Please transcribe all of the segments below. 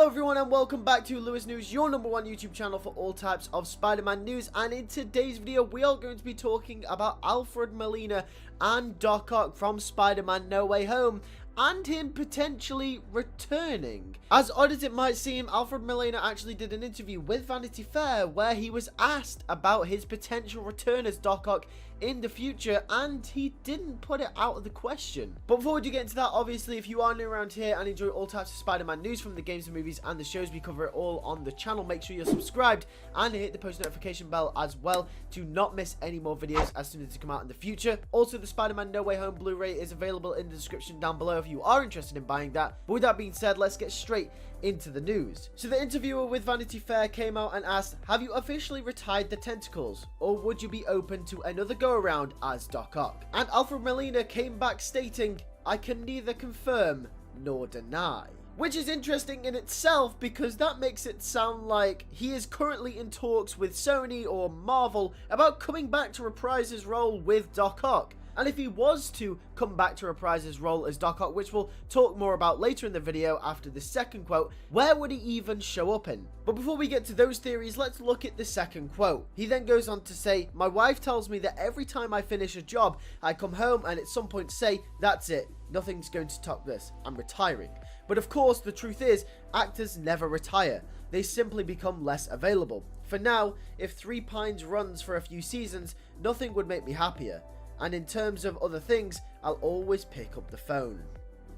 everyone and welcome back to LewisNews, your #1 YouTube channel for all types of Spider-Man news. And in today's video we are going to be talking about Alfred Molina and Doc Ock from Spider-Man No Way Home, and him potentially returning. As odd as it might seem, Alfred Molina actually did an interview with Vanity Fair where he was asked about his potential return as Doc Ock in the future, and he didn't put it out of the question. But before we do get into that, obviously if you are new around here and enjoy all types of Spider-Man news from the games and movies and the shows, we cover it all on the channel. Make sure you're subscribed and hit the post notification bell as well to not miss any more videos as soon as they come out in the future. Also, the Spider-Man No Way Home Blu-ray is available in the description down below if you are interested in buying that. But with that being said, let's get straight into the news. So the interviewer with Vanity Fair came out and asked, have you officially retired the tentacles, or would you be open to another go around as Doc Ock? And Alfred Molina came back stating, I can neither confirm nor deny. Which is interesting in itself, because that makes it sound like he is currently in talks with Sony or Marvel about coming back to reprise his role with Doc Ock. And if he was to come back to reprise his role as Doc Ock, which we'll talk more about later in the video after the second quote, where would he even show up in? But before we get to those theories, let's look at the second quote. He then goes on to say, my wife tells me that every time I finish a job, I come home and at some point say, that's it, nothing's going to top this, I'm retiring. But of course, the truth is, actors never retire. They simply become less available. For now, if Three Pines runs for a few seasons, nothing would make me happier. And in terms of other things, I'll always pick up the phone.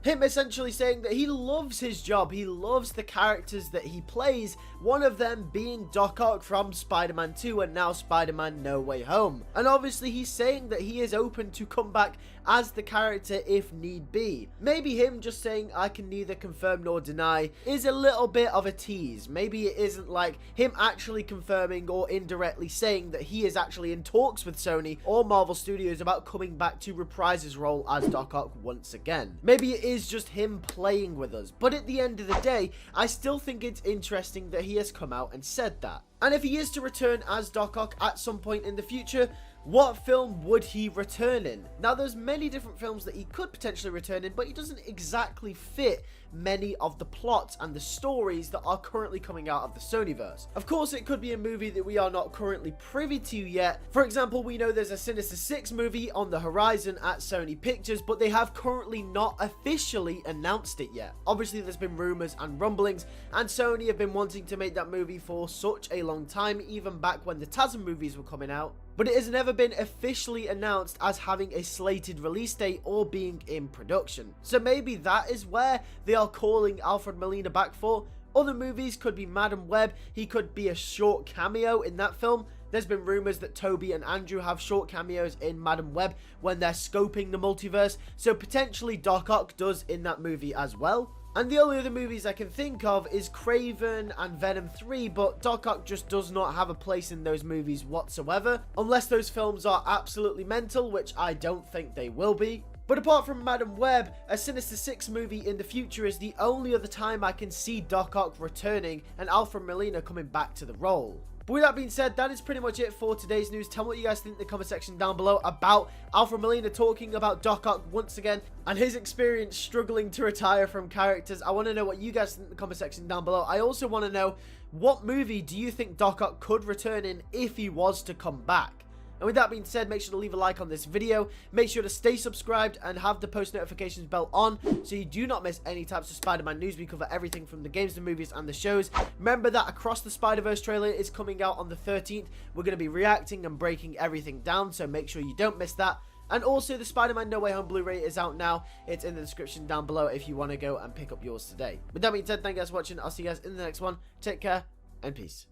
Him essentially saying that he loves his job, he loves the characters that he plays, one of them being Doc Ock from Spider-Man 2 and now Spider-Man No Way Home. And obviously he's saying that he is open to come back as the character if need be. Maybe him just saying I can neither confirm nor deny is a little bit of a tease. Maybe it isn't like him actually confirming or indirectly saying that he is actually in talks with Sony or Marvel Studios about coming back to reprise his role as Doc Ock once again. Maybe it is just him playing with us, but at the end of the day, I still think it's interesting that he has come out and said that. And if he is to return as Doc Ock at some point in the future, what film would he return in? Now, there's many different films that he could potentially return in, but he doesn't exactly fit many of the plots and the stories that are currently coming out of the Sonyverse. Of course, it could be a movie that we are not currently privy to yet. For example, we know there's a Sinister Six movie on the horizon at Sony Pictures, but they have currently not officially announced it yet. Obviously, there's been rumors and rumblings, and Sony have been wanting to make that movie for such a long time, even back when the TEASES movies were coming out. But it has never been officially announced as having a slated release date or being in production. So maybe that is where they are calling Alfred Molina back for. Other movies could be Madam Web, he could be a short cameo in that film. There's been rumors that Toby and Andrew have short cameos in Madam Web when they're scoping the multiverse, so potentially Doc Ock does in that movie as well. And the only other movies I can think of is Kraven and Venom 3, but Doc Ock just does not have a place in those movies whatsoever, unless those films are absolutely mental, which I don't think they will be. But apart from Madam Web, a Sinister Six movie in the future is the only other time I can see Doc Ock returning and Alfred Molina coming back to the role. But with that being said, that is pretty much it for today's news. Tell me what you guys think in the comment section down below about Alfred Molina talking about Doc Ock once again and his experience struggling to retire from characters. I want to know what you guys think in the comment section down below. I also want to know, what movie do you think Doc Ock could return in if he was to come back? And with that being said, make sure to leave a like on this video, make sure to stay subscribed and have the post notifications bell on so you do not miss any types of Spider-Man news. We cover everything from the games, the movies and the shows. Remember that Across the Spider-Verse trailer is coming out on the 13th. We're going to be reacting and breaking everything down, so make sure you don't miss that. And also, the Spider-Man No Way Home Blu-ray is out now. It's in the description down below if you want to go and pick up yours today. With that being said, thank you guys for watching. I'll see you guys in the next one. Take care and peace.